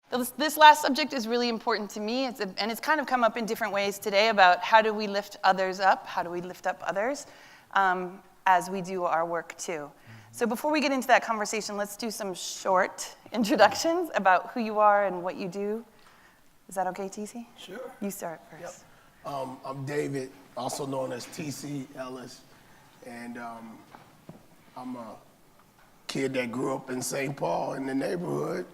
This last subject is really important to me, and it's kind of come up in different ways today about how do we lift others up, how do we lift up others as we do our work too. So before we get into that conversation, let's do some short introductions about who you are and what you do. Is that okay, TC? Sure. You start first. Yep. I'm David, also known as TC Ellis, and I'm a kid that grew up in St. Paul in the neighborhood.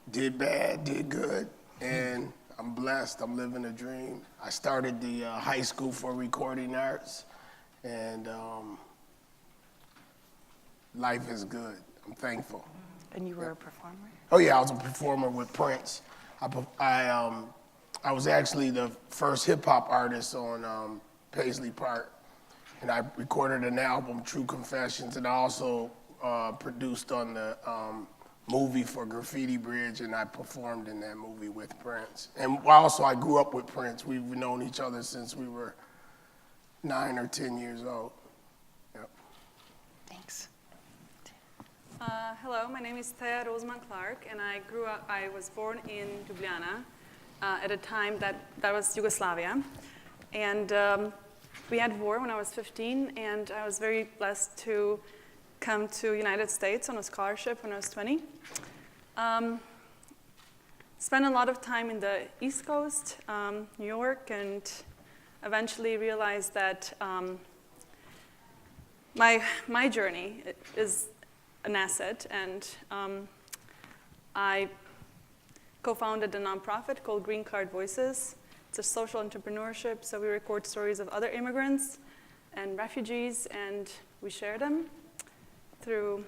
Did bad, did good, and I'm blessed. I'm living a dream. I started the high school for recording arts, and life is good. I'm thankful. And you were a performer? Oh yeah, I was a performer with Prince. I was actually the first hip hop artist on Paisley Park, and I recorded an album, True Confessions, and I also produced on the movie for Graffiti Bridge, and I performed in that movie with Prince. And also, I grew up with Prince. We've known each other since we were 9 or 10 years old. Yep. Thanks. Hello, my name is Rozman-Clark, and I was born in Ljubljana at a time that was Yugoslavia. And we had war when I was 15, and I was very blessed to come to United States on a scholarship when I was 20. Spent a lot of time in the East Coast, New York, and eventually realized that my journey is an asset, and I co-founded a nonprofit called Green Card Voices. It's a social entrepreneurship, so we record stories of other immigrants and refugees, and we share them through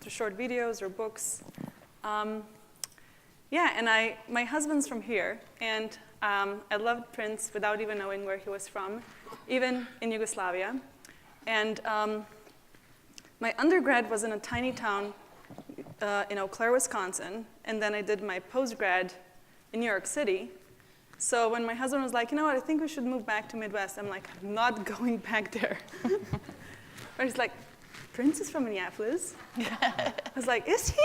short videos or books. And my husband's from here, and I loved Prince without even knowing where he was from, even in Yugoslavia. And my undergrad was in a tiny town in Eau Claire, Wisconsin, and then I did my postgrad in New York City. So when my husband was like, you know what, I think we should move back to Midwest, I'm like, I'm not going back there. But he's like, Prince is from Minneapolis. I was like, is he?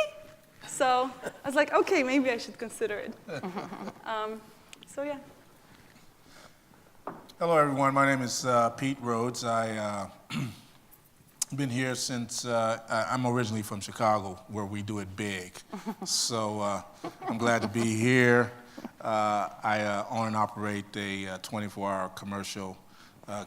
So I was like, okay, maybe I should consider it. So yeah. Hello, everyone. My name is Pete Rhodes. I've been here since, I'm originally from Chicago, where we do it big. So I'm glad to be here. I own and operate a 24-hour commercial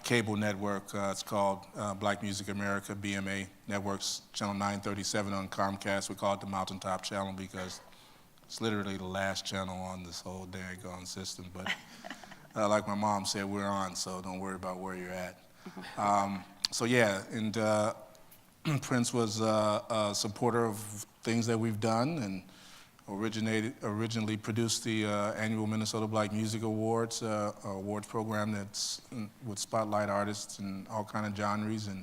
cable network. It's called Black Music America, BMA Networks, channel 937 on Comcast. We call it the Mountaintop Channel because it's literally the last channel on this whole daggone system. But like my mom said, we're on, so don't worry about where you're at. So yeah, and Prince was a supporter of things that we've done, and originally produced the annual Minnesota Black Music Awards, awards program that's would spotlight artists in all kind of genres, and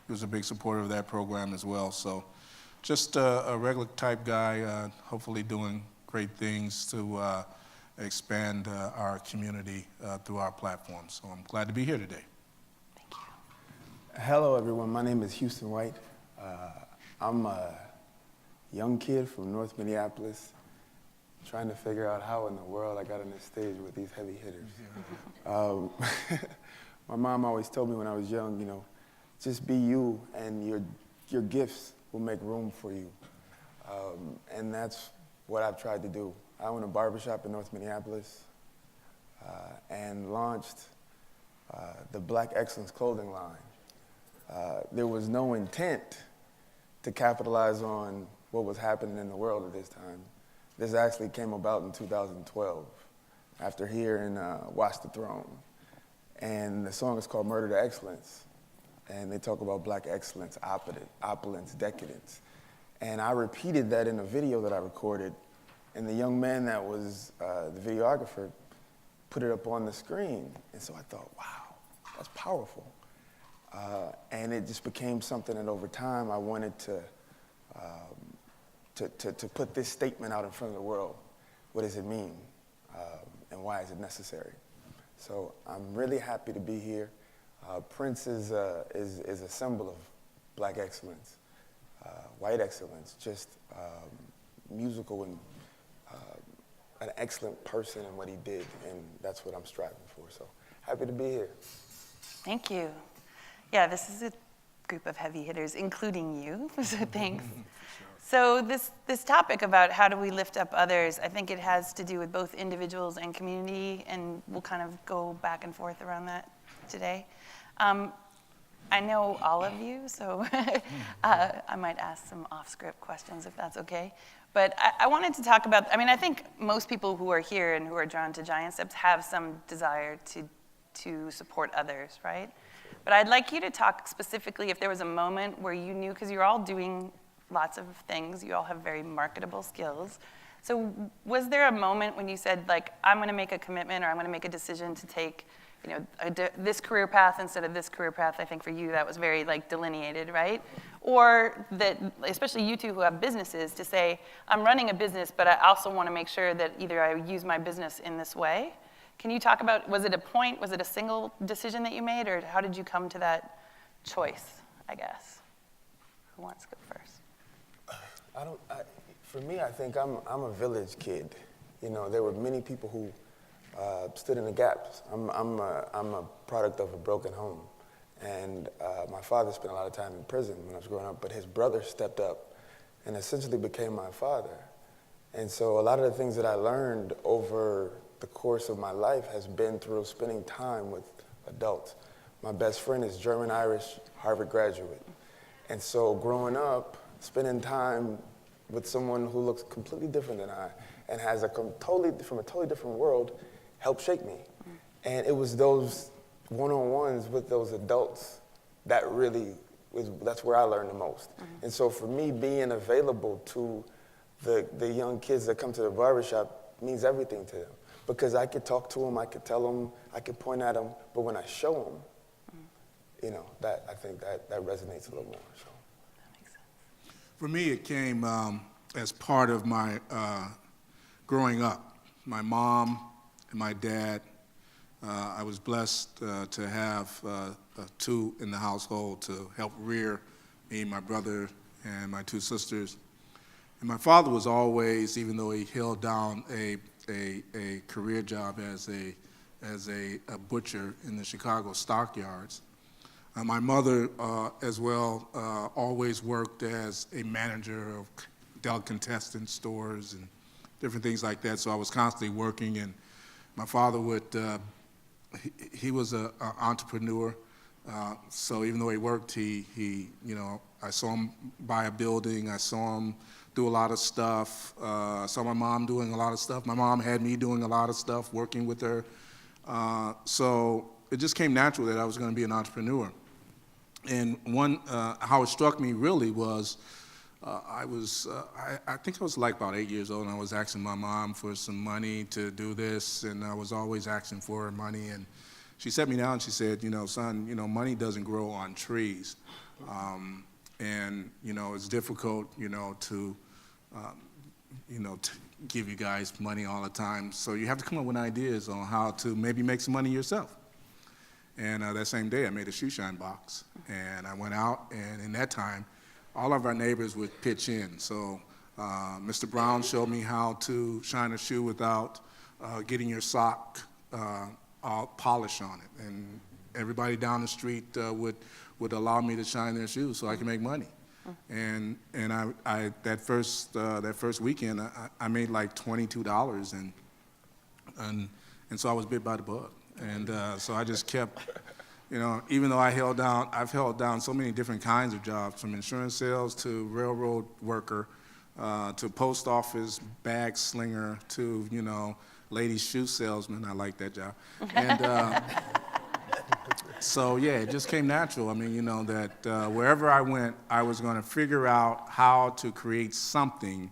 he was a big supporter of that program as well. So just a regular type guy, hopefully doing great things to expand our community through our platform. So I'm glad to be here today. Thank you. Hello, everyone. My name is Houston White. I'm a young kid from North Minneapolis, trying to figure out how in the world I got on this stage with these heavy hitters. My mom always told me when I was young, you know, just be you, and your gifts will make room for you. And that's what I've tried to do. I own a barbershop in North Minneapolis and launched the Black Excellence clothing line. There was no intent to capitalize on what was happening in the world at this time. This actually came about in 2012 after hearing Watch the Throne. And the song is called Murder to Excellence. And they talk about black excellence, opulence, decadence. And I repeated that in a video that I recorded. And the young man that was the videographer put it up on the screen. And so I thought, wow, that's powerful. And it just became something that over time I wanted to put this statement out in front of the world. What does it mean? And why is it necessary? So I'm really happy to be here. Prince is a symbol of black excellence, white excellence, just musical and an excellent person in what he did, and that's what I'm striving for. So happy to be here. Thank you. Yeah, this is a group of heavy hitters, including you, so thanks. So this topic about how do we lift up others, I think it has to do with both individuals and community, and we'll kind of go back and forth around that today. I know all of you, so I might ask some off-script questions if that's okay. But I wanted to talk about, I mean, I think most people who are here and who are drawn to Giant Steps have some desire to support others, right? But I'd like you to talk specifically if there was a moment where you knew, because you're all doing lots of things, you all have very marketable skills. So was there a moment when you said, like, I'm gonna make a commitment or I'm gonna make a decision to take, you know, this career path instead of this career path? I think for you that was very like delineated, right? Or that, especially you two who have businesses, to say, I'm running a business, but I also wanna make sure that either I use my business in this way. Can you talk about, was it a point, was it a single decision that you made, or how did you come to that choice, I guess? Who wants to go first? For me, I think I'm a village kid. You know, there were many people who stood in the gaps. I'm a product of a broken home. And my father spent a lot of time in prison when I was growing up, but his brother stepped up and essentially became my father. And so a lot of the things that I learned over the course of my life has been through spending time with adults. My best friend is German-Irish, Harvard graduate. And so growing up, spending time with someone who looks completely different than I and has from a totally different world helped shape me. And it was those one-on-ones with those adults that that's where I learned the most. And so for me, being available to the young kids that come to the barbershop means everything to them. Because I could talk to them, I could tell them, I could point at them, but when I show them, you know, I think that resonates a little more. So. That makes sense. For me, it came as part of my growing up. My mom and my dad, I was blessed to have two in the household to help rear me, my brother, and my two sisters. And my father was always, even though he held down a career job as a butcher in the Chicago stockyards, my mother, as well, always worked as a manager of delicatessen stores and different things like that. So I was constantly working, and my father he was an entrepreneur. So even though he worked, he, you know, I saw him buy a building. I saw him do a lot of stuff. I saw my mom doing a lot of stuff. My mom had me doing a lot of stuff, working with her. So it just came natural that I was going to be an entrepreneur. And how it struck me really was, I think I was like about 8 years old, and I was asking my mom for some money to do this, and I was always asking for her money. And she sat me down and she said, you know, son, you know, money doesn't grow on trees. And, you know, it's difficult, you know, to give you guys money all the time. So you have to come up with ideas on how to maybe make some money yourself. And that same day, I made a shoe shine box. And I went out, and in that time, all of our neighbors would pitch in. So Mr. Brown showed me how to shine a shoe without getting your sock all polish on it. And everybody down the street would allow me to shine their shoes so I can make money. And I that first weekend I made like $22, and so I was bit by the bug. And so I just kept, you know, even though I've held down so many different kinds of jobs, from insurance sales to railroad worker, to post office bag slinger, to, you know, ladies shoe salesman. I like that job. And so yeah, it just came natural. I mean, you know, that wherever I went, I was going to figure out how to create something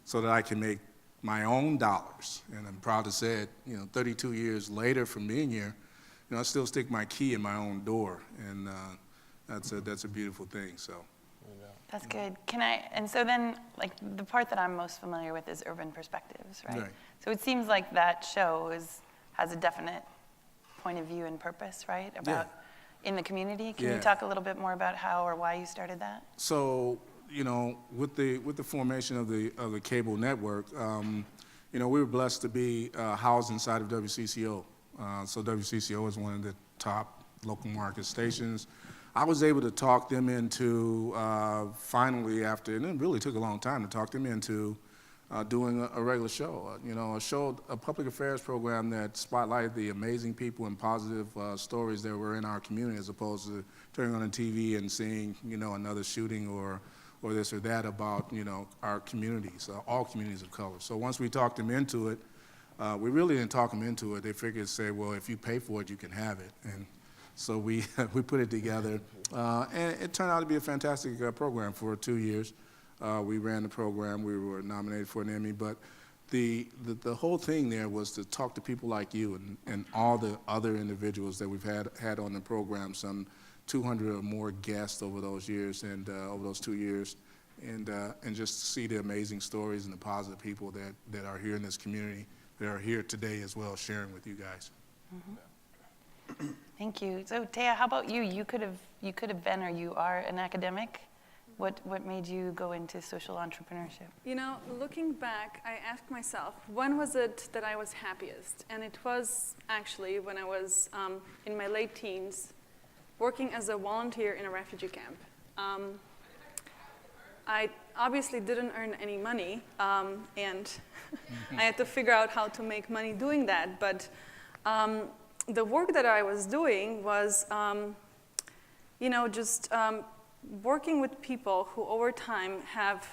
so that I can make my own dollars. And I'm proud to say it, you know, 32 years later from being here, you know, I still stick my key in my own door, and that's a beautiful thing. So. That's good. And so then, like, the part that I'm most familiar with is Urban Perspectives, right? So it seems like that show has a definite point of view and purpose, right? About in the community. Can you talk a little bit more about how or why you started that? So you know, with the formation of the cable network, you know, we were blessed to be housed inside of WCCO. So WCCO is one of the top local market stations. I was able to talk them into finally, after, and it really took a long time to talk them into doing a regular show. You know, a public affairs program that spotlighted the amazing people and positive stories that were in our community, as opposed to turning on the TV and seeing, you know, another shooting or this or that about, you know, our communities, all communities of color. So once we talked them into it, we really didn't talk them into it. They figured, say, well, if you pay for it, you can have it. And so we put it together, and it turned out to be a fantastic program for 2 years. We ran the program. We were nominated for an Emmy, but the whole thing there was to talk to people like you and all the other individuals that we've had on the program, some 200 or more guests over those years and over those 2 years, and just see the amazing stories and the positive people that are here in this community, that are here today as well, sharing with you guys. Mm-hmm. Thank you. So Taya, how about you? You could have been, or you are, an academic. What made you go into social entrepreneurship? You know, looking back, I asked myself, when was it that I was happiest? And it was actually when I was in my late teens, working as a volunteer in a refugee camp. I obviously didn't earn any money, and I had to figure out how to make money doing that. But the work that I was doing was, you know, just working with people who over time have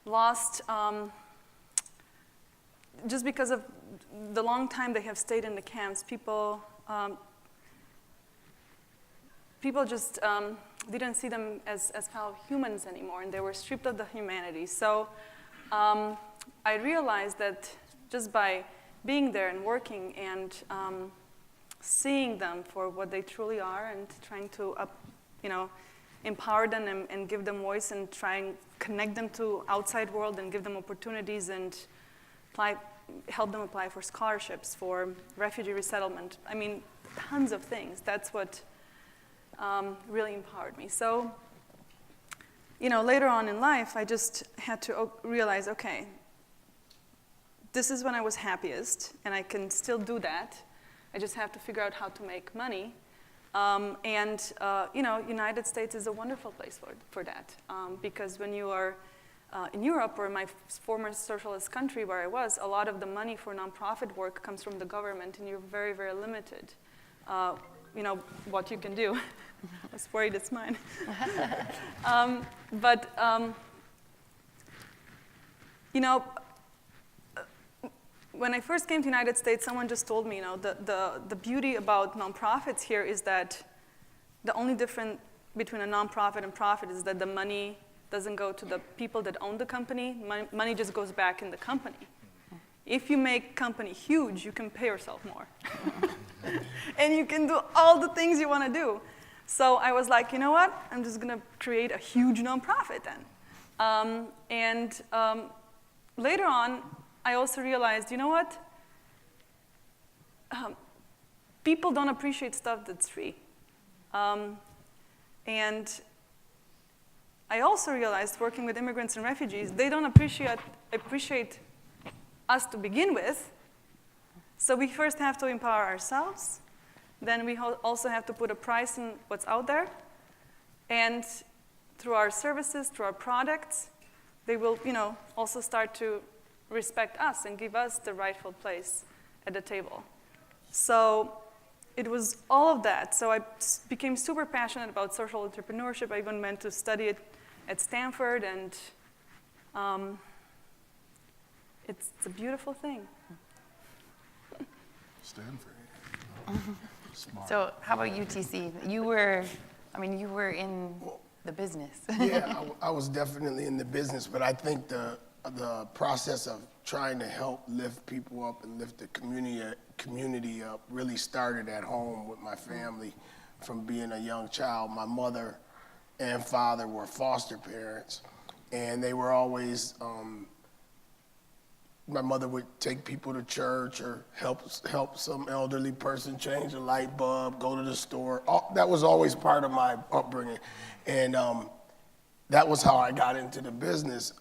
lost, just because of the long time they have stayed in the camps, people just didn't see them as fellow humans anymore, and they were stripped of the humanity. So I realized that just by being there and working and seeing them for what they truly are and trying to, you know, empower them and give them voice and try and connect them to outside world and give them opportunities and help them apply for scholarships, for refugee resettlement. I mean, tons of things. That's what really empowered me. So, you know, later on in life, I just had to realize, okay, this is when I was happiest, and I can still do that. I just have to figure out how to make money. You know, United States is a wonderful place for that, because when you are in Europe, or my former socialist country where I was, a lot of the money for nonprofit work comes from the government, and you're very, very limited. You know, what you can do. I was worried it's mine. You know, when I first came to the United States, someone just told me, you know, the beauty about nonprofits here is that the only difference between a nonprofit and profit is that the money doesn't go to the people that own the company. Money just goes back in the company. If you make company huge, you can pay yourself more. And you can do all the things you want to do. So I was like, you know what? I'm just going to create a huge nonprofit then. Later on, I also realized, you know what? People don't appreciate stuff that's free. And I also realized, working with immigrants and refugees, they don't appreciate us to begin with. So we first have to empower ourselves. Then we also have to put a price on what's out there. And through our services, through our products, they will, you know, also start to respect us and give us the rightful place at the table. So it was all of that. So I became super passionate about social entrepreneurship. I even went to study it at Stanford, and it's a beautiful thing. Stanford. Smart. So how about you, TC? You were in the business. Yeah, I was definitely in the business, but I think the process of trying to help lift people up and lift the community up really started at home with my family. From being a young child, my mother and father were foster parents, and they were always, my mother would take people to church or help some elderly person change a light bulb, go to the store. That was always part of my upbringing. And that was how I got into the business.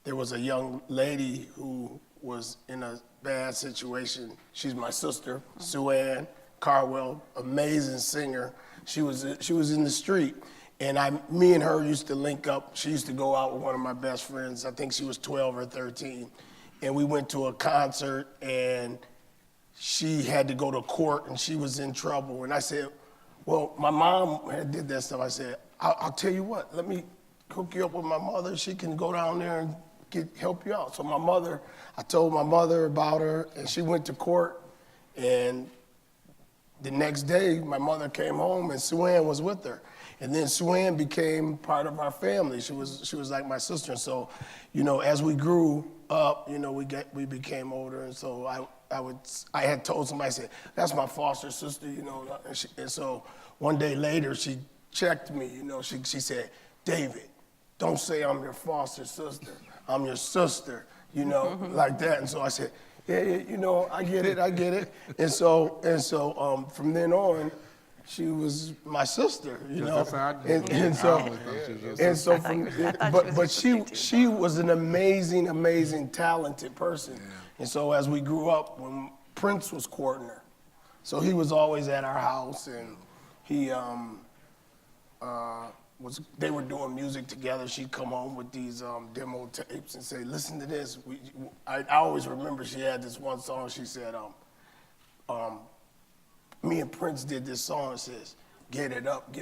There was a young lady who was in a bad situation. She's my sister, Sue Ann Carwell, amazing singer. She was in the street, and me and her used to link up. She used to go out with one of my best friends. I think she was 12 or 13, and we went to a concert, and she had to go to court, and she was in trouble. And I said, well, my mom had did that stuff. I said, I'll tell you what, let me hook you up with my mother. She can go down there and help you out. So I told my mother about her, and she went to court, and the next day, my mother came home, and Sue Ann was with her. And then Sue Ann became part of our family. She was like my sister. And so, as we grew up, we became older. And so I had told somebody, I said, that's my foster sister, and so one day later, she checked me, she said, David, don't say I'm your foster sister. I'm your sister, like that. And so I said, yeah, I get it. And so from then on, she was my sister, That's how I did. But she was an amazing, talented person. Yeah. And so as we grew up, when Prince was courting her, so he was always at our house, and he they were doing music together. She'd come home with these demo tapes and say, listen to this. I always remember she had this one song. She said, me and Prince did this song. It says, get it up,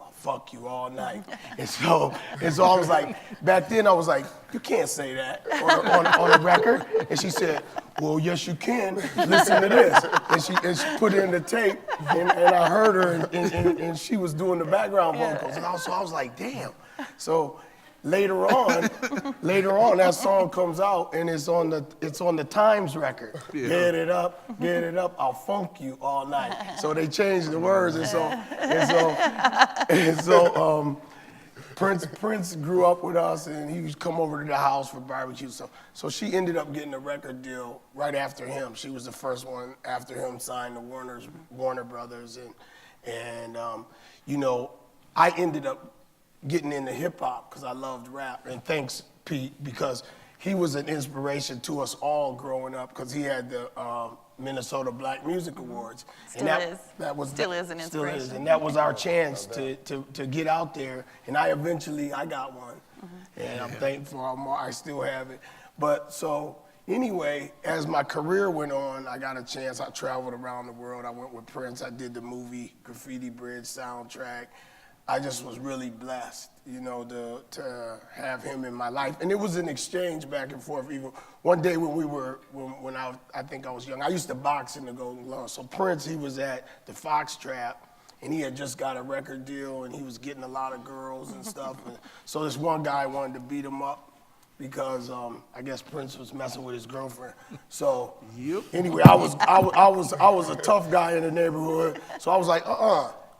I'll fuck you all night. And so I was like, back then I was like, you can't say that on a record. And she said, well, yes, you can. Listen to this. And she put it in the tape, and I heard her, and she was doing the background vocals. And also I was like, damn. So later on, that song comes out, and it's on the Times record. Yeah. Get it up, I'll funk you all night. So they changed the words, and so Prince grew up with us, and he would come over to the house for barbecue. So she ended up getting a record deal right after him. She was the first one after him signed to Warner Brothers, and I ended up getting into hip hop because I loved rap. And thanks, Pete, because he was an inspiration to us all growing up, because he had the Minnesota Black Music Awards. Still is an inspiration. And that was our chance to get out there. And I got one. And I'm thankful I still have it. But so anyway, as my career went on, I got a chance. I traveled around the world. I went with Prince. I did the movie Graffiti Bridge soundtrack. I just was really blessed, to have him in my life. And it was an exchange back and forth. Even one day when I think I was young, I used to box in the Golden Gloves. So Prince, he was at the Fox Trap, and he had just got a record deal, and he was getting a lot of girls and stuff. And so this one guy wanted to beat him up because I guess Prince was messing with his girlfriend. So anyway, I was a tough guy in the neighborhood. So I was like,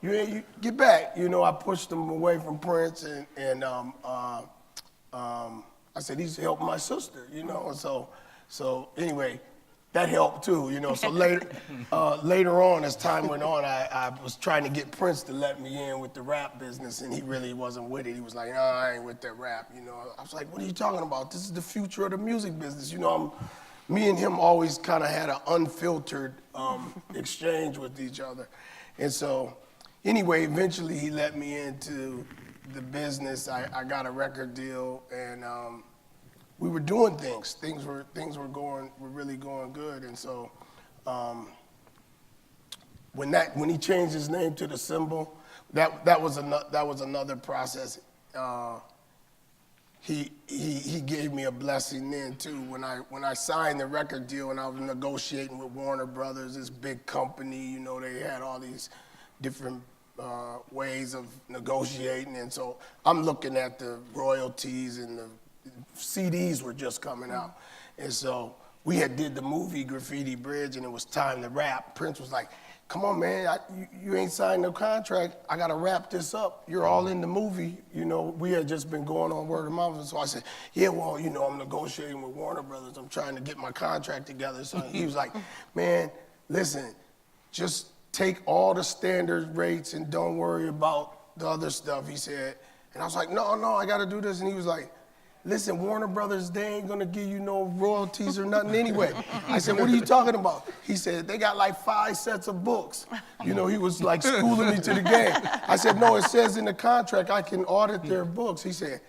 you get back. I pushed him away from Prince, and I said, he's helping my sister, and so anyway, that helped too, So later on, as time went on, I was trying to get Prince to let me in with the rap business, and he really wasn't with it. He was like, no, I ain't with that rap, I was like, what are you talking about? This is the future of the music business, me and him always kind of had an unfiltered exchange with each other, and so. Anyway, eventually he let me into the business. I got a record deal, and we were doing things. Things were really going good. And so when he changed his name to the Symbol, that was another process. He gave me a blessing then too. When I signed the record deal and I was negotiating with Warner Brothers, this big company, they had all these different ways of negotiating, and so I'm looking at the royalties, and the CDs were just coming out, and so we had did the movie Graffiti Bridge, and it was time to rap. Prince was like, come on, man, you ain't signed no contract. I gotta wrap this up. You're all in the movie. We had just been going on word of mouth, and so I said, yeah, well, I'm negotiating with Warner Brothers. I'm trying to get my contract together. So he was like, man, listen, just take all the standard rates and don't worry about the other stuff. He said, And I was like, no, I got to do this. And he was like, listen, Warner Brothers, they ain't gonna give you no royalties or nothing anyway. I said, what are you talking about? He said, they got like 5 sets of books. You know, he was like schooling me to the game. I said, no, it says in the contract I can audit their books. He said,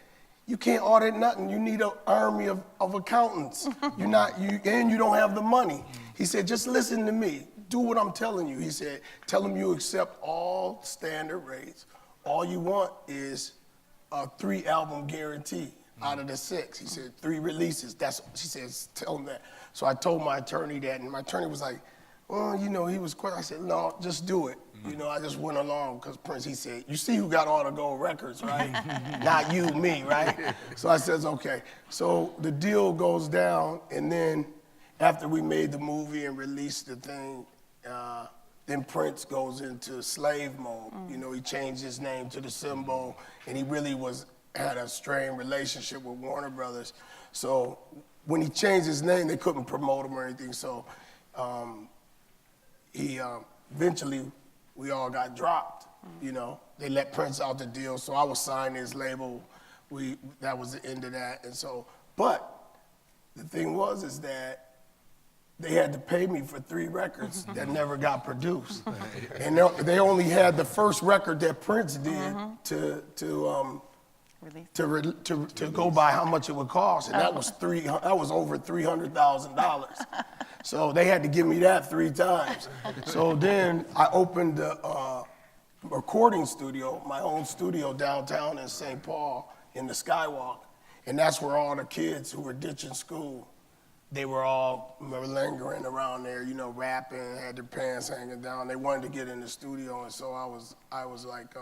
you can't audit nothing. You need an army of accountants. And you don't have the money. He said, just listen to me. Do what I'm telling you. He said, tell them you accept all standard rates. All you want is a 3-album guarantee. Out of the 6, he said 3 releases. She says, tell him that. So I told my attorney that, and my attorney was like, well, you know, he was quick. I said, no, just do it. You know, I just went along because Prince, he said, you see who got all the gold records, right? Not you, me, right? So I says, okay. So the deal goes down, and then after we made the movie and released the thing, then Prince goes into slave mode. You know, he changed his name to the symbol, and he really had a strained relationship with Warner Brothers. So when he changed his name, they couldn't promote him or anything. So eventually we all got dropped. You know, they let Prince out the deal. So I was signed his label. That was the end of that. And so, but the thing is that they had to pay me for 3 records that never got produced. And they only had the first record that Prince did to go by how much it would cost, and that was over $300,000. So they had to give me that 3 times. So then I opened a recording studio, my own studio downtown in St. Paul in the Skywalk, and that's where all the kids who were ditching school, they were all lingering around there, you know, rapping, had their pants hanging down. They wanted to get in the studio, and so I was like,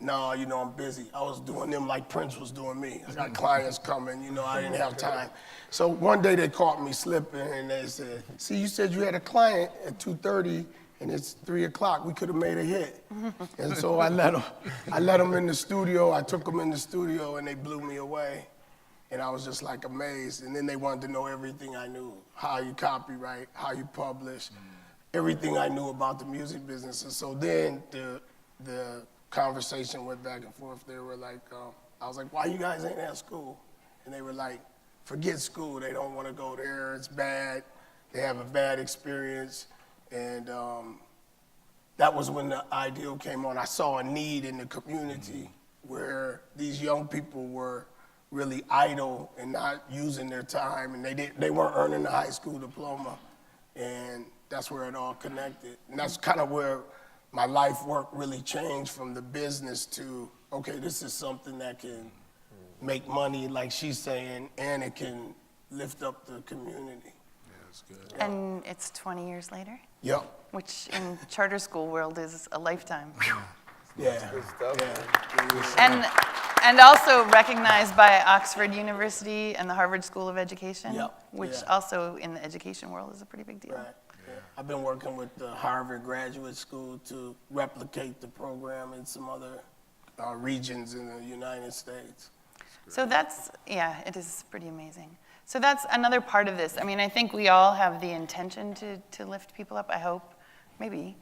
no, you know, I'm busy. I was doing them like Prince was doing me. I got clients coming, you know, I didn't have time. So one day they caught me slipping and they said, see, you said you had a client at 2:30 and it's 3 o'clock. We could have made a hit. And so I let them in the studio. I took them in the studio and they blew me away. And I was just like amazed. And then they wanted to know everything I knew, how you copyright, how you publish, everything I knew about the music business. And so then the conversation went back and forth. They were like, I was like, why you guys ain't at school? And they were like, forget school. They don't want to go there. It's bad. They have a bad experience. And that was when the ideal came on. I saw a need in the community where these young people were really idle and not using their time, and they weren't earning a high school diploma. And that's where it all connected. And that's kind of where my life work really changed from the business to, okay, this is something that can make money, like she's saying, and it can lift up the community. Yeah, that's good. Yeah. And it's 20 years later? Yep. Which in charter school world is a lifetime. Yeah. Good stuff. And also recognized by Oxford University and the Harvard School of Education, Yep. which Yeah. also in the education world is a pretty big deal. Right. Yeah. I've been working with the Harvard Graduate School to replicate the program in some other regions in the United States. So it is pretty amazing. So that's another part of this. I mean, I think we all have the intention to lift people up, I hope. Maybe.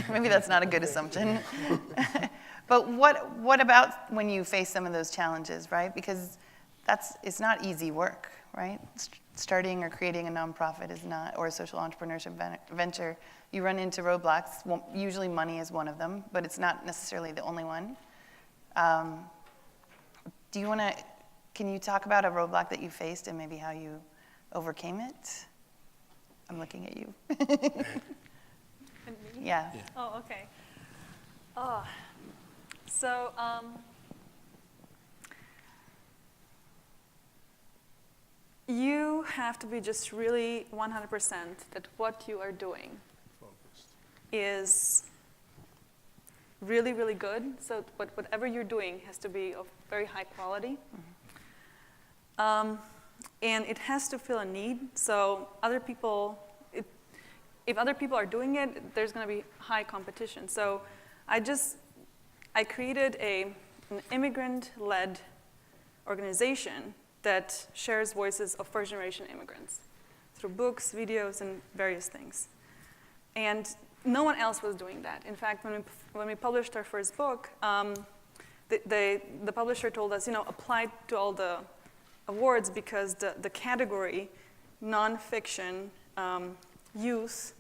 Maybe that's not a good assumption. But what about when you face some of those challenges, right? Because it's not easy work, right? Starting or creating a nonprofit is not, or a social entrepreneurship venture. You run into roadblocks. Well, usually money is one of them, but it's not necessarily the only one. Can you talk about a roadblock that you faced and maybe how you overcame it? I'm looking at you. Yeah. Oh, okay. So, you have to be just really 100% that what you are doing is really, really good. So whatever you're doing has to be of very high quality. And it has to fill a need. So if other people are doing it, there's going to be high competition. So I created an immigrant-led organization that shares voices of first-generation immigrants through books, videos, and various things. And no one else was doing that. In fact, when we published our first book, the publisher told us, apply to all the awards because the category nonfiction youth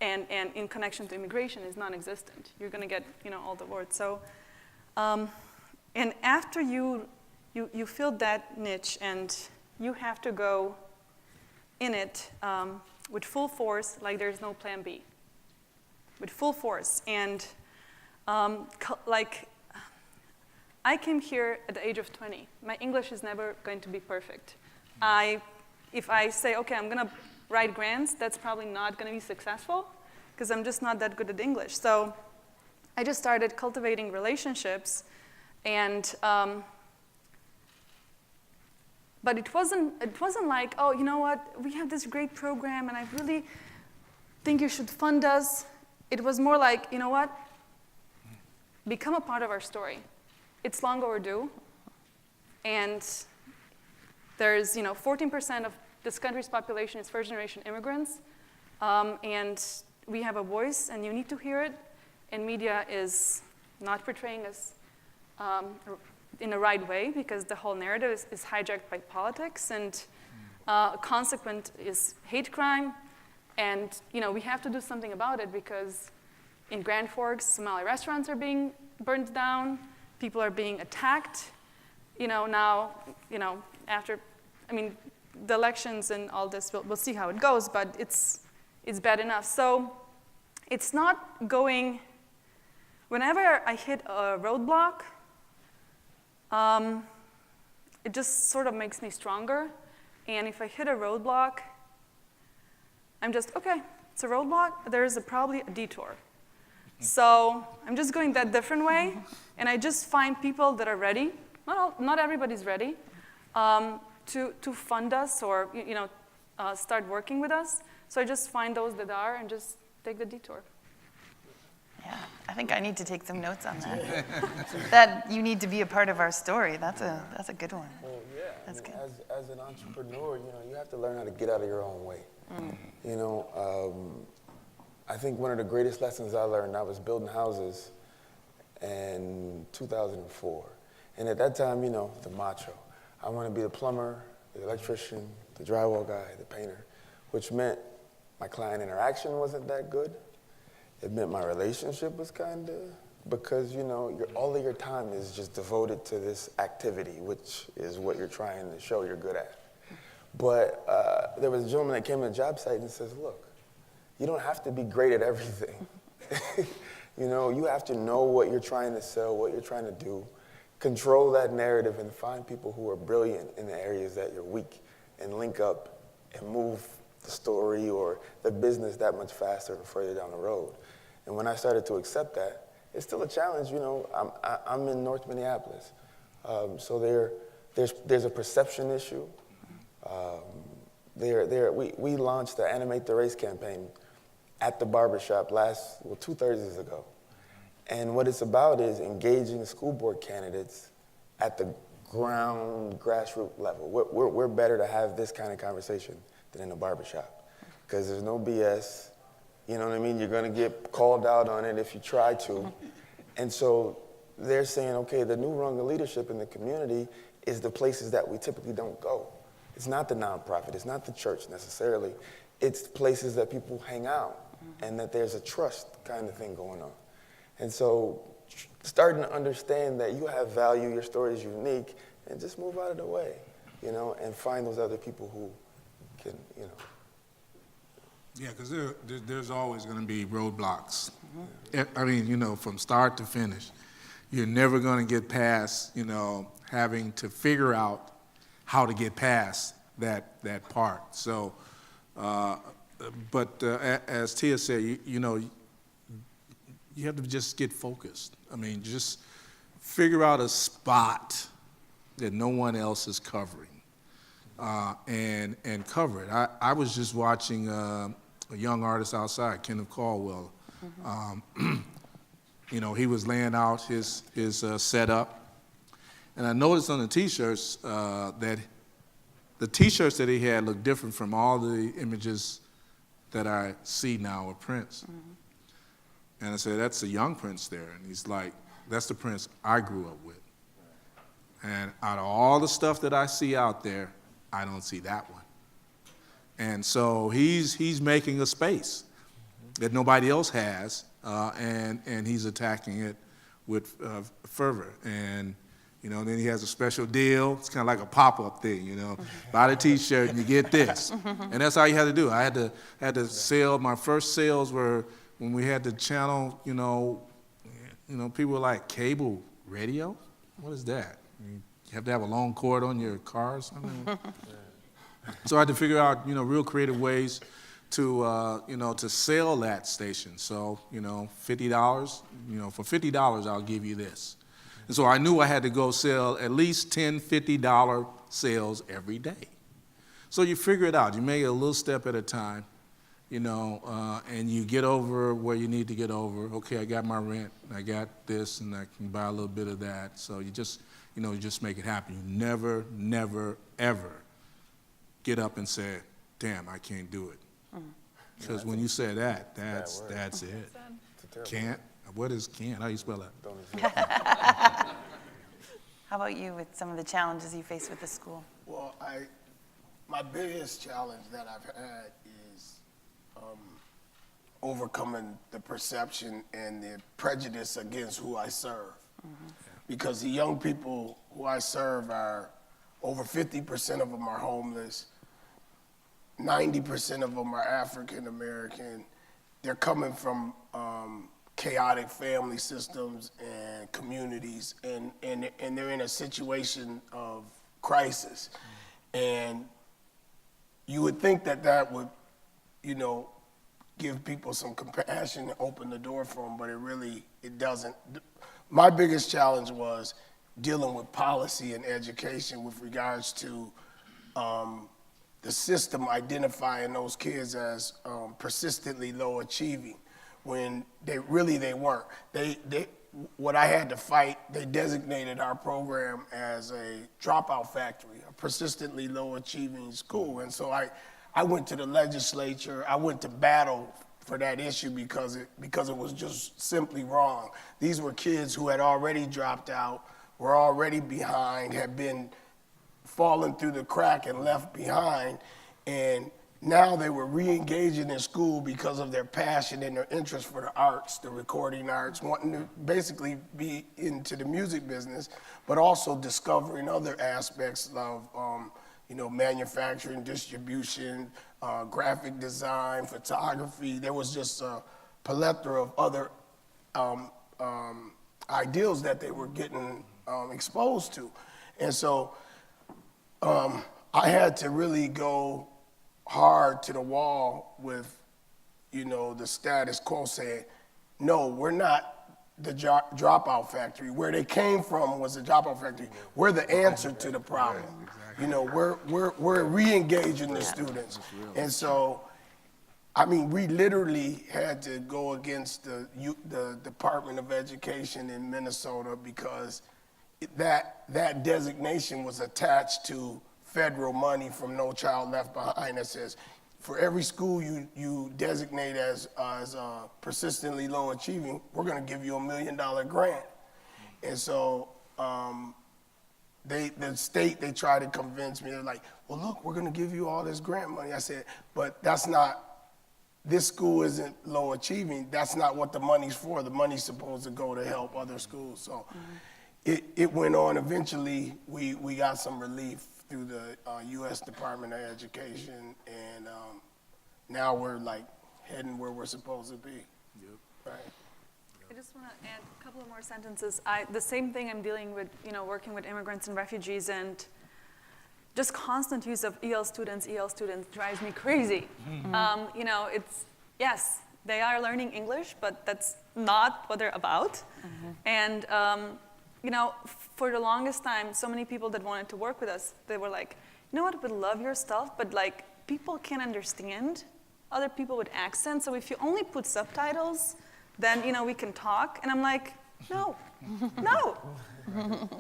and in connection to immigration is non-existent. You're going to get all the awards. So, and after you filled that niche and you have to go in it with full force, like there's no plan B. With full force. And I came here at the age of 20. My English is never going to be perfect. If I say, okay, I'm going to write grants, that's probably not going to be successful because I'm just not that good at English. So I just started cultivating relationships, and but it wasn't like, oh, you know what, we have this great program, and I really think you should fund us. It was more like, you know what, become a part of our story. It's long overdue, and there's 14% of this country's population is first-generation immigrants, and we have a voice, and you need to hear it, and media is not portraying us in the right way because the whole narrative is hijacked by politics, and consequent is hate crime, and we have to do something about it because in Grand Forks, Somali restaurants are being burned down, people are being attacked, now, after, the elections and all this, we'll see how it goes, but it's bad enough. So it's not going, whenever I hit a roadblock, it just sort of makes me stronger. And if I hit a roadblock, I'm just, okay, it's a roadblock, there's probably a detour. So I'm just going that different way, and I just find people that are ready. Not everybody's ready. To fund us or start working with us. So I just find those that are and just take the detour. Yeah, I think I need to take some notes on that. That you need to be a part of our story. That's a good one. Well, yeah. That's good. As an entrepreneur, you have to learn how to get out of your own way. I think one of the greatest lessons I learned, I was building houses in 2004. And at that time, the macho. I want to be the plumber, the electrician, the drywall guy, the painter, which meant my client interaction wasn't that good. It meant my relationship was kind of, because, all of your time is just devoted to this activity, which is what you're trying to show you're good at. But there was a gentleman that came to the job site and says, look, you don't have to be great at everything. You have to know what you're trying to sell, what you're trying to do. Control that narrative and find people who are brilliant in the areas that you're weak and link up and move the story or the business that much faster and further down the road. And when I started to accept that, it's still a challenge. I'm in North Minneapolis. So there's a perception issue. We launched the Animate the Race campaign at the Barber shop 2 Thursdays ago. And what it's about is engaging school board candidates at the grassroots level. We're better to have this kind of conversation than in a barbershop because there's no BS. You know what I mean? You're going to get called out on it if you try to. And so they're saying, okay, the new rung of leadership in the community is the places that we typically don't go. It's not the nonprofit. It's not the church necessarily. It's places that people hang out and that there's a trust kind of thing going on. And so starting to understand that you have value, your story is unique, and just move out of the way, and find those other people who can, Yeah, because there's always going to be roadblocks. From start to finish. You're never going to get past, having to figure out how to get past that part. So, as Tia said, you have to just get focused. Just figure out a spot that no one else is covering, and cover it. I was just watching a young artist outside, Kenneth Caldwell. He was laying out his setup, and I noticed on the T-shirts that the T-shirts that he had looked different from all the images that I see now of Prince. And I said, that's a young Prince there. And he's like, That's the Prince I grew up with. And out of all the stuff that I see out there, I don't see that one. And so he's making a space that nobody else has, and he's attacking it with fervor. And then he has a special deal. It's kind of like a pop-up thing, Buy the T-shirt and you get this. And that's how you had to do it. I had to sell. My first sales were when we had the channel. People were like, cable radio? What is that? You have to have a long cord on your car or something? So I had to figure out, real creative ways to, to sell that station. So, $50, for $50, I'll give you this. And so I knew I had to go sell at least $10, $50 sales every day. So you figure it out. You make it a little step at a time, and you get over where you need to get over. Okay, I got my rent, I got this, and I can buy a little bit of that. So you just make it happen. You never, never, ever get up and say, damn, I can't do it. Because when you say that, that's it. Can't? What is can't? How do you spell that? How about you with some of the challenges you face with the school? Well, my biggest challenge that I've had is overcoming the perception and the prejudice against who I serve. Because the young people who I serve are, over 50% of them are homeless, 90% of them are African American. They're coming from chaotic family systems and communities, and they're in a situation of crisis. And you would think that would, give people some compassion and open the door for them, but it doesn't. My biggest challenge was dealing with policy and education with regards to the system identifying those kids as persistently low achieving, when they weren't. What I had to fight, they designated our program as a dropout factory, a persistently low achieving school. And so I went to the legislature, I went to battle for that issue because it was just simply wrong. These were kids who had already dropped out, were already behind, had been fallen through the crack and left behind, and now they were re-engaging in school because of their passion and their interest for the arts, the recording arts, wanting to basically be into the music business, but also discovering other aspects of manufacturing, distribution, graphic design, photography. There was just a plethora of other ideals that they were getting exposed to. And so I had to really go hard to the wall with, the status quo, saying, no, we're not the dropout factory. Where they came from was the dropout factory. We're the answer to the problem. We're re-engaging the students. And so, we literally had to go against the Department of Education in Minnesota because that designation was attached to federal money from No Child Left Behind that says, for every school you designate as persistently low achieving, we're gonna give you $1 million grant. And so the state, they tried to convince me, they're like, well, look, we're gonna give you all this grant money. I said, but this school isn't low achieving. That's not what the money's for. The money's supposed to go to help other schools. So it went on. Eventually, we got some relief through the U.S. Department of Education, and now we're heading where we're supposed to be. Yep. Right. I just want to add a couple of more sentences. The same thing I'm dealing with, working with immigrants and refugees, and just constant use of EL students drives me crazy. Yes, they are learning English, but that's not what they're about. And for the longest time, so many people that wanted to work with us, they were like, you know what, we love your stuff, but people can't understand other people with accents, so if you only put subtitles, then we can talk. And I'm like, no,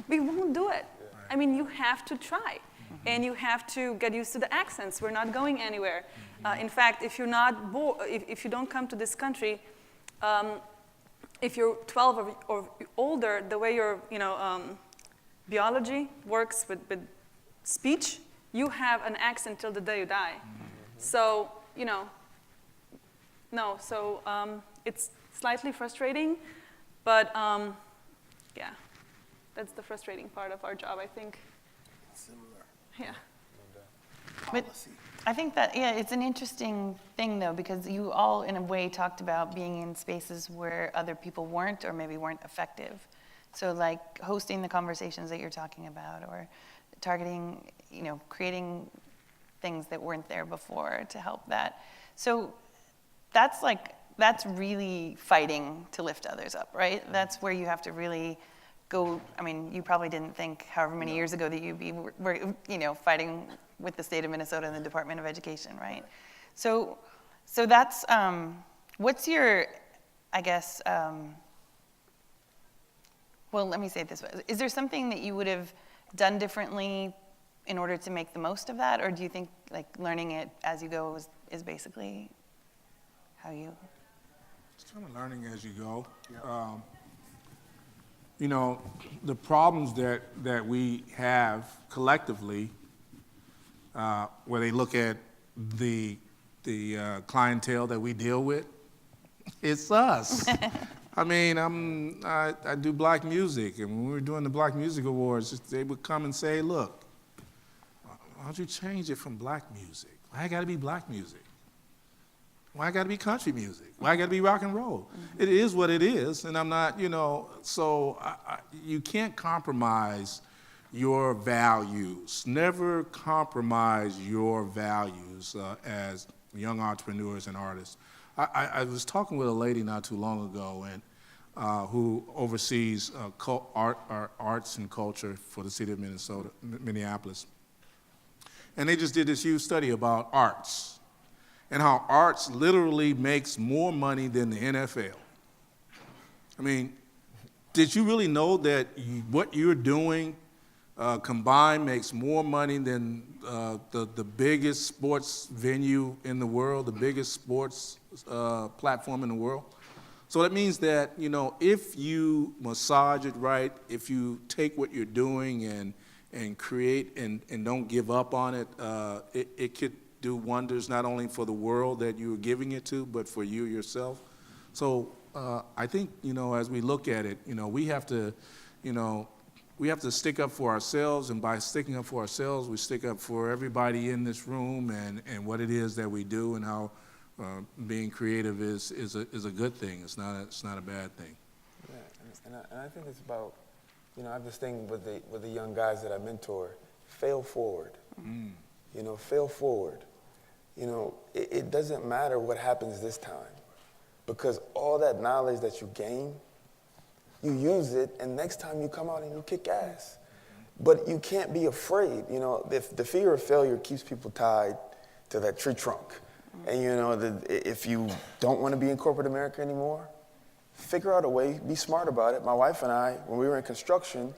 we won't do it. You have to try, and you have to get used to the accents. We're not going anywhere. In fact, if you don't come to this country, if you're 12 or older, the way your biology works with speech, you have an accent till the day you die. So, it's slightly frustrating, but yeah, that's the frustrating part of our job, I think. Similar. Yeah. But I think that, yeah, it's an interesting thing, though, because you all, in a way, talked about being in spaces where other people weren't or maybe weren't effective. So, like, hosting the conversations that you're talking about, or targeting, creating things that weren't there before to help that. So that's really fighting to lift others up, right? That's where you have to really go. I mean, you probably didn't think however many years ago that you'd be, fighting with the state of Minnesota and the Department of Education, right? So that's, what's your, I guess, well, let me say it this way. Is there something that you would have done differently in order to make the most of that? Or do you think like learning it as you go is basically how you? It's kind of learning as you go. The problems that we have collectively, where they look at the clientele that we deal with, it's us. I mean, I do black music, and when we were doing the Black Music Awards, they would come and say, look, why don't you change it from black music? Why got to be black music? Why got to be country music? Why got to be rock and roll? Mm-hmm. It is what it is, and I'm not, so you can't compromise your values. Never compromise your values as young entrepreneurs and artists. I was talking with a lady not too long ago, and who oversees arts and culture for the city of Minneapolis. And they just did this huge study about arts and how arts literally makes more money than the NFL. I mean, did you really know that what you're doing combined makes more money than the biggest sports venue in the world, the biggest sports platform in the world? So that means that, if you massage it right, if you take what you're doing and create and don't give up on it, it could do wonders not only for the world that you're giving it to, but for you yourself. So I think, as we look at it, we have to stick up for ourselves, and by sticking up for ourselves, we stick up for everybody in this room and what it is that we do, and how being creative is a good thing. It's not a bad thing. Yeah, and I think it's about, I have this thing with the young guys that I mentor: fail forward. Fail forward. It doesn't matter what happens this time, because all that knowledge that you gain, you use it, and next time you come out and you kick ass. But you can't be afraid. The fear of failure keeps people tied to that tree trunk. And if you don't want to be in corporate America anymore, figure out a way, be smart about it. My wife and I, when we were in construction,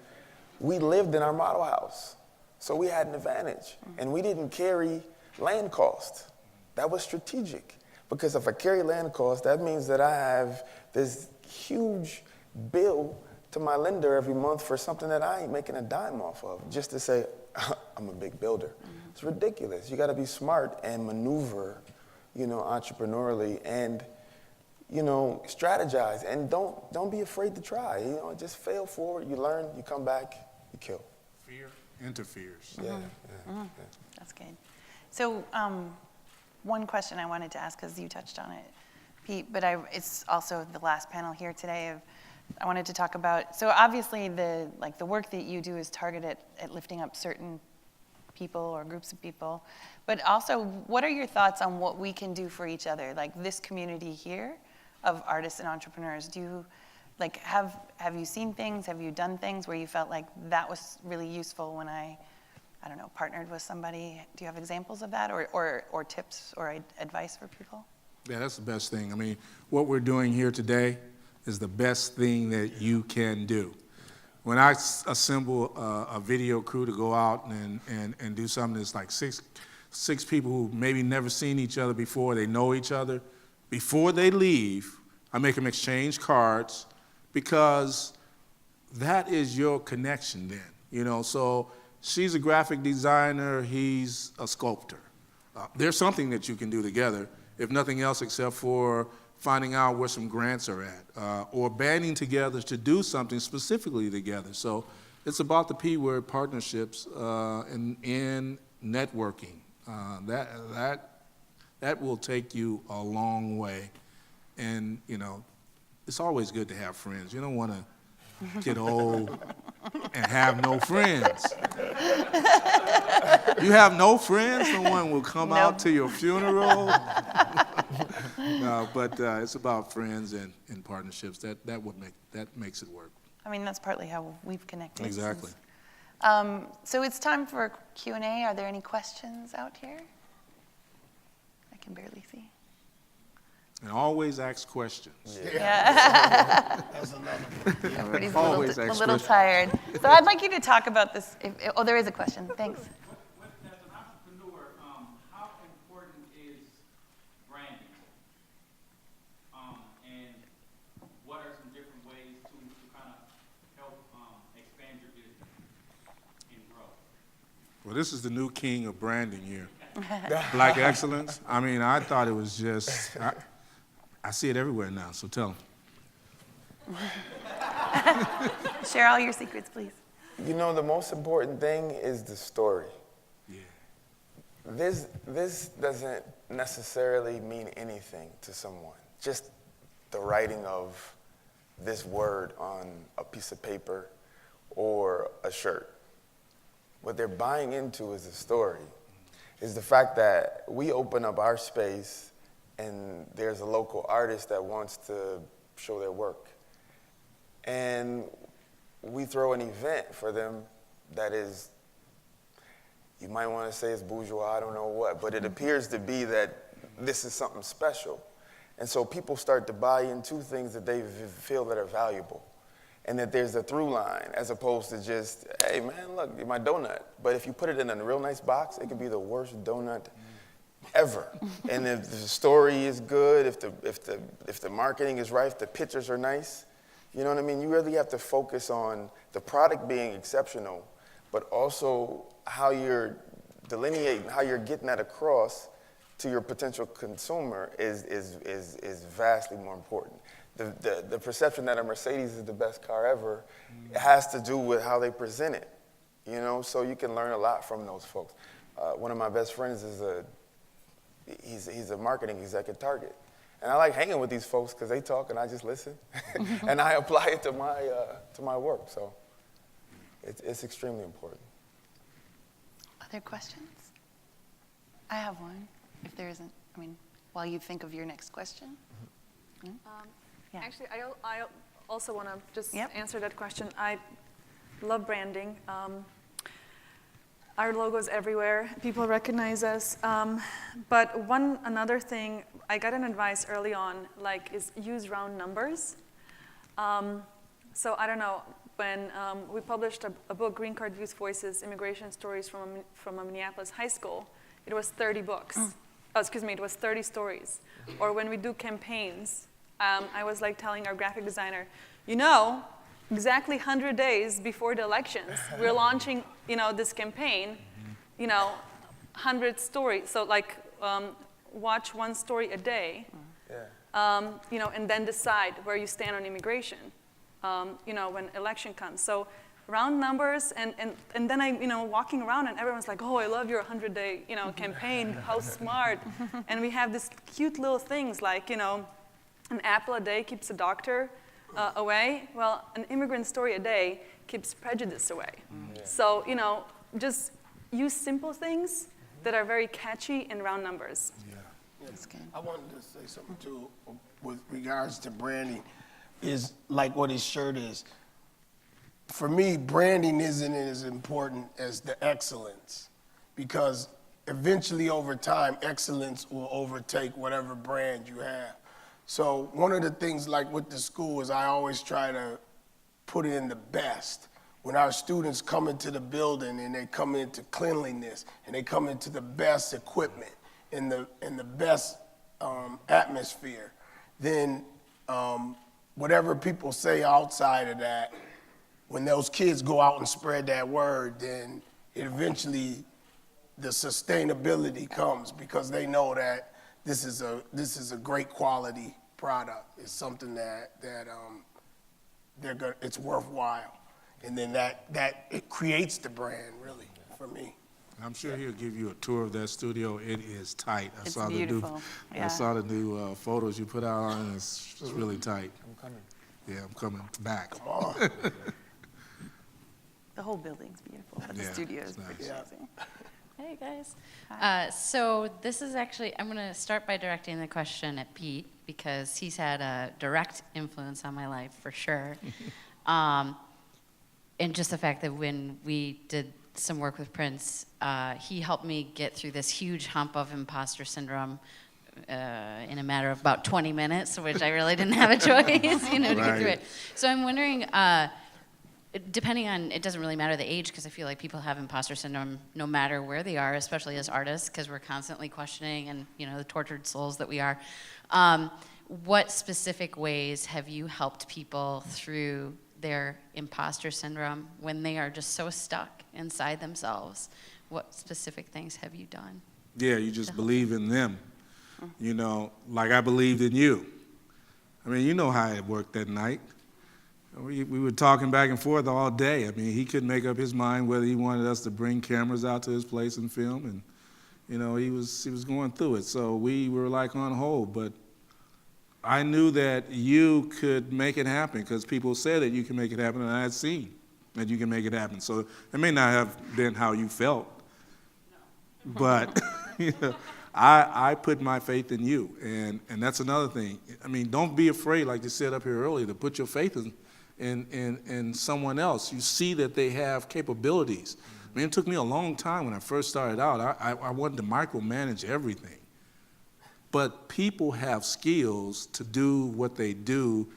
we lived in our model house. So we had an advantage, and we didn't carry land cost. That was strategic, because if I carry land cost, that means that I have this huge bill to my lender every month for something that I ain't making a dime off of, just to say, I'm a big builder. It's ridiculous. You got to be smart and maneuver, entrepreneurially, and, strategize, and don't be afraid to try. Just fail forward. You learn. You come back. You kill. Fear interferes. Yeah. That's good. So one question I wanted to ask, because you touched on it, Pete, but it's also the last panel here today. I wanted to talk about, so obviously the work that you do is targeted at lifting up certain people or groups of people, but also what are your thoughts on what we can do for each other, like this community here of artists and entrepreneurs? Do you, have you seen things, have you done things where you felt like that was really useful when I don't know, partnered with somebody? Do you have examples of that, or tips or advice for people? Yeah, that's the best thing. I mean, what we're doing here today is the best thing that you can do. When I assemble a video crew to go out and do something that's like six people who maybe never seen each other before, they know each other, before they leave, I make them exchange cards. because that is your connection then, you know. So she's a graphic designer, he's a sculptor. There's something that you can do together, if nothing else except for finding out where some grants are at, or banding together to do something specifically together. So it's about the P word, partnerships, and networking. That will take you a long way. And, you know, it's always good to have friends. You don't want to get old and have no friends. You have no friends, no one will come out to your funeral. No, but it's about friends and partnerships. That makes it work. I mean, that's partly how we've connected. Exactly. So it's time for Q&A. Are there any questions out here? I can barely see. And always ask questions. Yeah. That's another one. Everybody's Always a ask little questions. tired. So I'd like you to talk about this. Oh, there is a question. Thanks. As an entrepreneur, how important is branding? And what are some different ways to kind of help expand your business and grow? Well, this is the new king of branding here. Black excellence. I mean, I thought it was just, I see it everywhere now, so tell them. Share all your secrets, please. You know, the most important thing is the story. Yeah. This doesn't necessarily mean anything to someone. Just the writing of this word on a piece of paper or a shirt. What they're buying into is the story, is the fact that we open up our space and there's a local artist that wants to show their work. And we throw an event for them that is, you might want to say it's bourgeois, I don't know what, but it appears to be that this is something special. And so people start to buy into things that they feel that are valuable, and that there's a through line, as opposed to just, hey man, look, my donut. But if you put it in a real nice box, it could be the worst donut ever. And if the story is good, if the marketing is right, if the pictures are nice, you know what I mean? You really have to focus on the product being exceptional, but also how you're delineating, how you're getting that across to your potential consumer is vastly more important. The perception that a Mercedes is the best car ever has to do with how they present it, you know? So you can learn a lot from those folks. One of my best friends is he's a marketing exec at Target. And I like hanging with these folks because they talk and I just listen. And I apply it to my work. So it's extremely important. Other questions? I have one, if there isn't. I mean, while you think of your next question. Yeah. Actually, I also want to just Yep. answer that question. I love branding. Our logo's everywhere. People recognize us. But another thing, I got an advice early on, like, is use round numbers. So I don't know, when we published a book, Green Card Youth Voices, Immigration Stories from a Minneapolis high school, it was 30 books. Oh, excuse me, it was 30 stories. Or when we do campaigns, I was like telling our graphic designer, you know, exactly 100 days before the elections, we're launching, you know, this campaign, you know, 100 stories. So like, watch one story a day, you know, and then decide where you stand on immigration, you know, when election comes. So round numbers, and then I, you know, walking around and everyone's like, oh, I love your 100-day, you know, campaign, how smart. And we have these cute little things like, you know, an apple a day keeps a doctor away. Well, an immigrant story a day keeps prejudice away. So, you know, just use simple things that are very catchy in round numbers. That's good. I wanted to say something too with regards to branding, is like what his shirt is. For me, branding isn't as important as the excellence, because eventually over time, excellence will overtake whatever brand you have. So one of the things like with the school is I always try to put in the best. When our students come into the building and they come into cleanliness and they come into the best equipment and the best atmosphere, then whatever people say outside of that, when those kids go out and spread that word, then it eventually, the sustainability comes because they know that this is a great quality product. It's something that it's worthwhile, and then that it creates the brand really for me. I'm sure he'll give you a tour of that studio. It is tight. It's beautiful. I saw the new photos you put out on it. It's really tight. I'm coming. Yeah, I'm coming back. Come on. The whole building's beautiful, but the Yeah, studio it's is pretty nice. amazing. Hey guys. So this is actually, I'm going to start by directing the question at Pete because he's had a direct influence on my life for sure. And just the fact that when we did some work with Prince, he helped me get through this huge hump of imposter syndrome in a matter of about 20 minutes, which I really didn't have a choice, to get through it. So I'm wondering, depending on, it doesn't really matter the age, because I feel like people have imposter syndrome no matter where they are, especially as artists, because we're constantly questioning and, the tortured souls that we are. What specific ways have you helped people through their imposter syndrome when they are just so stuck inside themselves? What specific things have you done? Yeah, you just believe in them, like I believed in you. I mean, you know how it worked that night. We were talking back and forth all day. I mean, he couldn't make up his mind whether he wanted us to bring cameras out to his place and film, and he was going through it. So we were like on hold, but I knew that you could make it happen because people said that you can make it happen, and I had seen that you can make it happen. So it may not have been how you felt, but I put my faith in you, and that's another thing. I mean, don't be afraid, like you said up here earlier, to put your faith in someone else. You see that they have capabilities. I mean, it took me a long time when I first started out. I wanted to micromanage everything. But people have skills to do what they do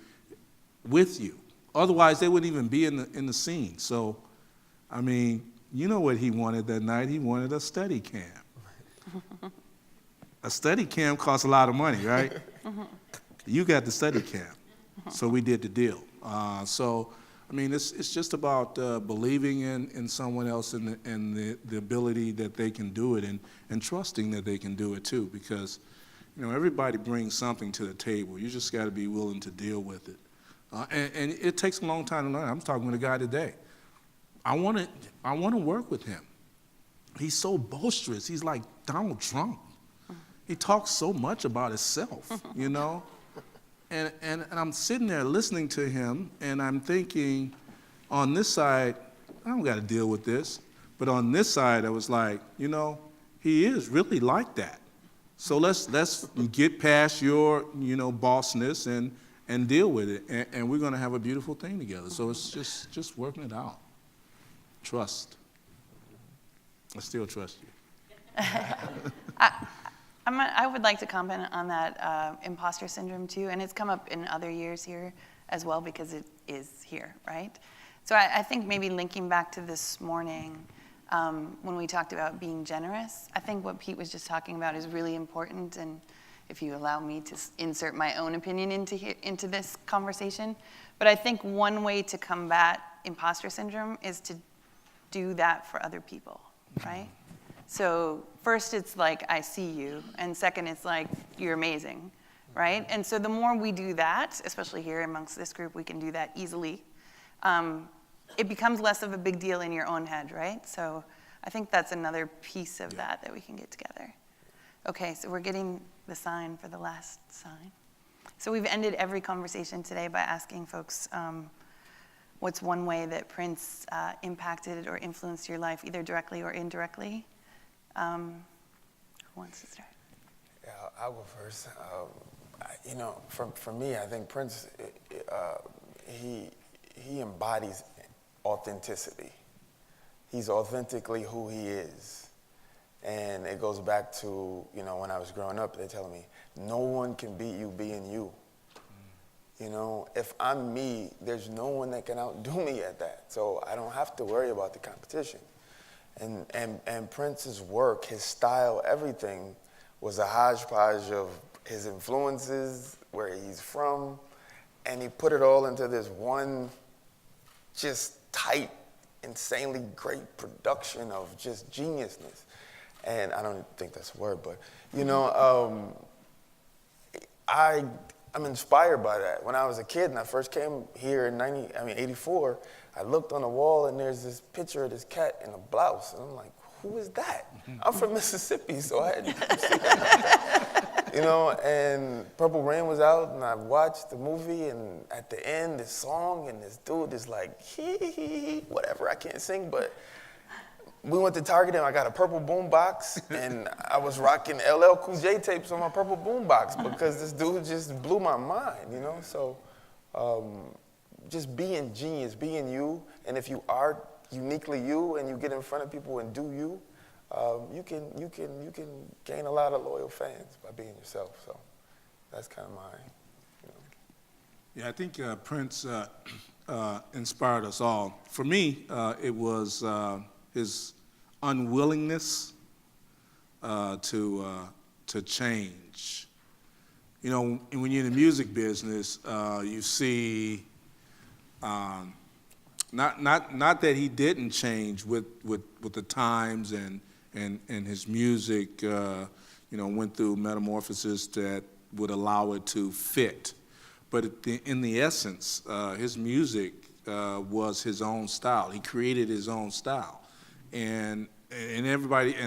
with you. Otherwise, they wouldn't even be in the scene. So, I mean, you know what he wanted that night? He wanted a steady cam. A steady cam costs a lot of money, right? You got the steady cam. So we did the deal. So, I mean, it's just about believing in someone else and the ability that they can do it and trusting that they can do it too, because everybody brings something to the table. You just got to be willing to deal with it. And it takes a long time to learn. I'm talking with a guy today. I want to work with him. He's so boisterous. He's like Donald Trump. He talks so much about himself, And I'm sitting there listening to him, and I'm thinking, on this side, I don't got to deal with this. But on this side, I was like, he is really like that. So let's get past your, bossness and deal with it, and we're going to have a beautiful thing together. So it's just working it out. Trust. I still trust you. I would like to comment on that imposter syndrome too, and it's come up in other years here as well because it is here, right? So I think maybe linking back to this morning when we talked about being generous, I think what Pete was just talking about is really important, and if you allow me to insert my own opinion into this conversation, but I think one way to combat imposter syndrome is to do that for other people, right? So first it's like, I see you, and second it's like, you're amazing, right? And so the more we do that, especially here amongst this group, we can do that easily. It becomes less of a big deal in your own head, right? So I think that's another piece of that we can get together. Okay, so we're getting the sign for the last sign. So we've ended every conversation today by asking folks, what's one way that Prince impacted or influenced your life, either directly or indirectly? Who wants to start? Yeah, I'll go first. For me, I think Prince, he embodies authenticity. He's authentically who he is. And it goes back to, when I was growing up, they're telling me, no one can beat you being you. If I'm me, there's no one that can outdo me at that. So I don't have to worry about the competition. And Prince's work, his style, everything was a hodgepodge of his influences, where he's from, and he put it all into this one just tight, insanely great production of just geniusness. And I don't think that's a word, but, you know, I'm inspired by that. When I was a kid and I first came here in 84, I looked on the wall and there's this picture of this cat in a blouse. And I'm like, who is that? I'm from Mississippi, so I had never seen that. You know, and Purple Rain was out and I watched the movie, and at the end, this song, and this dude is like, hee, whatever, I can't sing, but we went to Target and I got a purple boombox, and I was rocking LL Cool J tapes on my purple boombox because this dude just blew my mind, you know? So just being genius, being you, and if you are uniquely you and you get in front of people and do you, you can gain a lot of loyal fans by being yourself. So that's kind of my, you know. Yeah, I think Prince inspired us all. For me, it was his unwillingness to change. You know, when you're in the music business, you see, not that he didn't change with the times, and his music, you know, went through metamorphosis that would allow it to fit. But in the essence, his music was his own style. He created his own style, and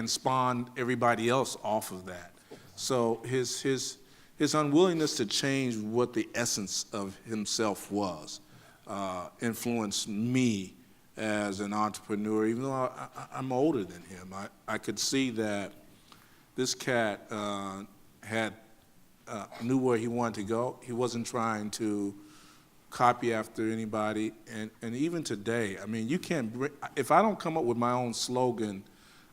spawned everybody else off of that. So his unwillingness to change what the essence of himself was influenced me as an entrepreneur. Even though I'm older than him, I could see that this cat knew where he wanted to go. He wasn't trying to copy after anybody, and even today, I mean, you can't if I don't come up with my own slogan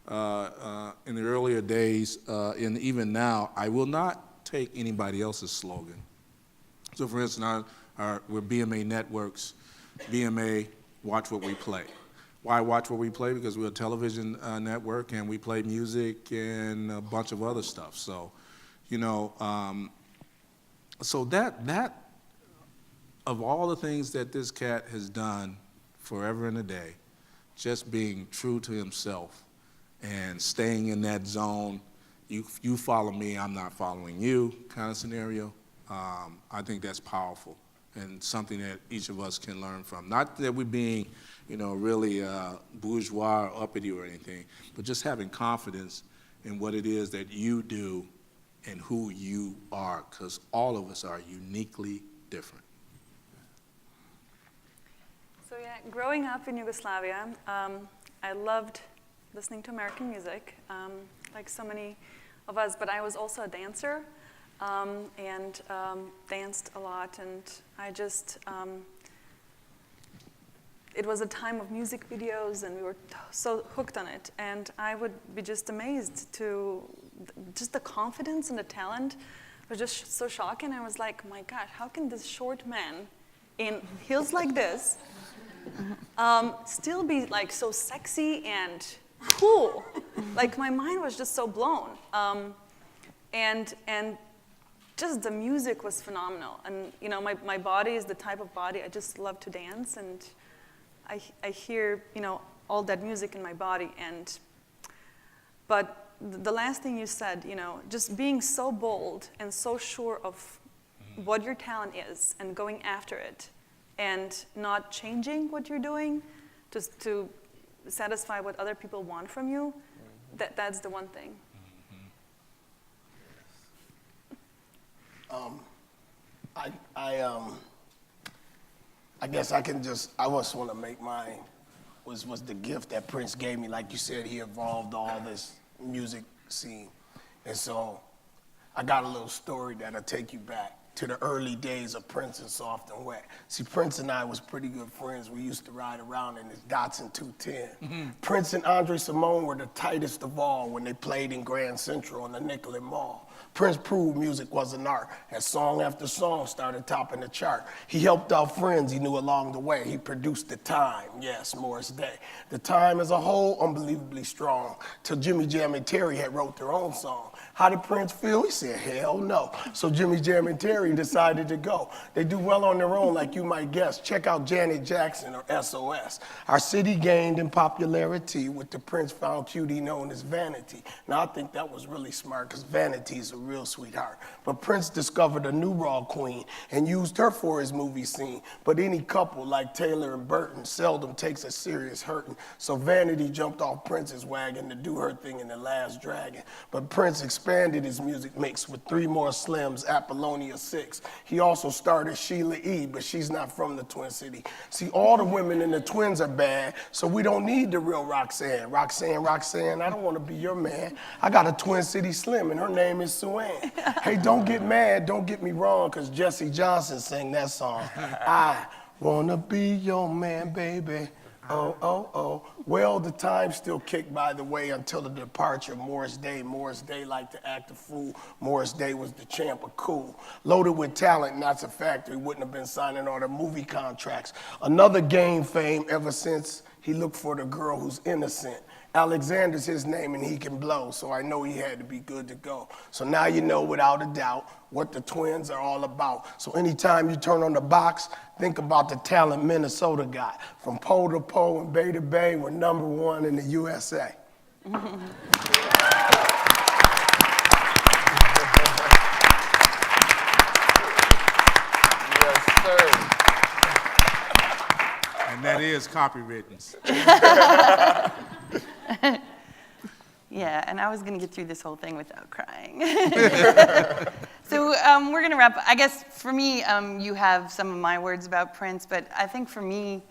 in the earlier days, and even now, I will not take anybody else's slogan. So for instance, we're BMA Networks, BMA, watch what we play. Why watch what we play? Because we're a television network and we play music and a bunch of other stuff. So, you know, so that of all the things that this cat has done forever and a day, just being true to himself and staying in that zone, you follow me, I'm not following you kind of scenario, I think that's powerful and something that each of us can learn from. Not that we're being, you know, really bourgeois or uppity or anything, but just having confidence in what it is that you do and who you are, because all of us are uniquely different. So yeah, growing up in Yugoslavia, I loved listening to American music, like so many of us, but I was also a dancer and danced a lot, and I just, it was a time of music videos and we were so hooked on it, and I would be just amazed to just the confidence and the talent was just so shocking. I was like, my gosh, how can this short man in heels like this still be like so sexy and cool? Like my mind was just so blown. And just the music was phenomenal. And you know, my body is the type of body, I just love to dance, and I hear, you know, all that music in my body. But the last thing you said, you know, just being so bold and so sure of what your talent is and going after it and not changing what you're doing just to satisfy what other people want from you, that's the one thing. I guess I just want to make mine was the gift that Prince gave me. Like you said, he evolved all this music scene. And so I got a little story that'll take you back to the early days of Prince and Soft and Wet. See, Prince and I was pretty good friends. We used to ride around in his Datsun 210. Prince and Andre Simone were the tightest of all when they played in Grand Central and the Nicollet Mall. Prince proved music was an art, as song after song started topping the chart. He helped out friends he knew along the way. He produced The Time, yes, Morris Day. The Time as a whole, unbelievably strong, till Jimmy Jam and Terry had wrote their own song. How did Prince feel? He said, hell no. So Jimmy Jam and Terry decided to go. They do well on their own, like you might guess. Check out Janet Jackson or SOS. Our city gained in popularity with the Prince found cutie known as Vanity. Now I think that was really smart, because Vanity is a real sweetheart. But Prince discovered a new raw queen and used her for his movie scene. But any couple like Taylor and Burton seldom takes a serious hurting. So Vanity jumped off Prince's wagon to do her thing in The Last Dragon. But Prince expanded his music mix with 3 more Slims, Apollonia 6. He also started Sheila E., but she's not from the Twin City. See, all the women in the Twins are bad, so we don't need the real Roxanne. Roxanne, I don't want to be your man. I got a Twin City Slim, and her name is Suanne. Hey, don't get mad, don't get me wrong, because Jesse Johnson sang that song. I wanna be your man, baby. Oh, oh, oh. Well, the time still kicked, by the way, until the departure of Morris Day. Morris Day liked to act a fool. Morris Day was the champ of cool. Loaded with talent, and that's a fact. He wouldn't have been signing all the movie contracts. Another gained fame ever since he looked for the girl who's innocent. Alexander's his name and he can blow, so I know he had to be good to go. So now you know without a doubt what the Twins are all about. So anytime you turn on the box, think about the talent Minnesota got. From pole to pole and bay to bay, we're #1 in the USA. Yes, sir. And that is copywritten. Yeah, and I was going to get through this whole thing without crying. So we're going to wrap. I guess for me, you have some of my words about Prince, but I think for me,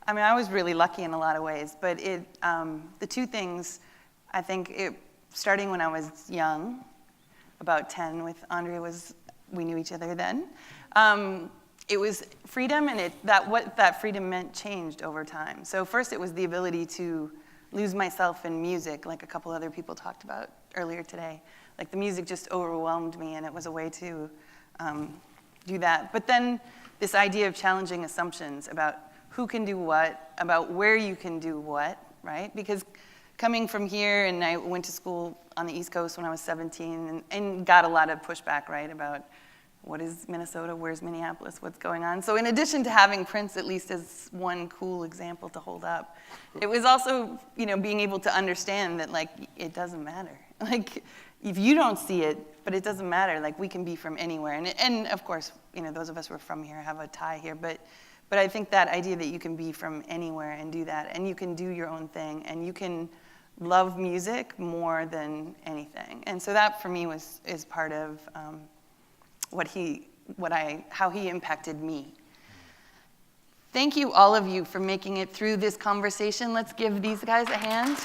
I mean, I was really lucky in a lot of ways, but the 2 things, I think starting when I was young, about 10 with Andre, we knew each other then. It was freedom, and what that freedom meant changed over time. So first it was the ability to lose myself in music, like a couple other people talked about earlier today. Like the music just overwhelmed me, and it was a way to do that. But then this idea of challenging assumptions about who can do what, about where you can do what, right? Because coming from here, and I went to school on the East Coast when I was 17, and got a lot of pushback, right, about what is Minnesota, where's Minneapolis, what's going on? So in addition to having Prince at least as one cool example to hold up, it was also, being able to understand that, like, it doesn't matter. Like, if you don't see it, but it doesn't matter, like, we can be from anywhere. And of course, those of us who are from here have a tie here, but I think that idea that you can be from anywhere and do that, and you can do your own thing, and you can love music more than anything. And so that, for me, is part of how he impacted me. Thank you, all of you, for making it through this conversation. Let's give these guys a hand.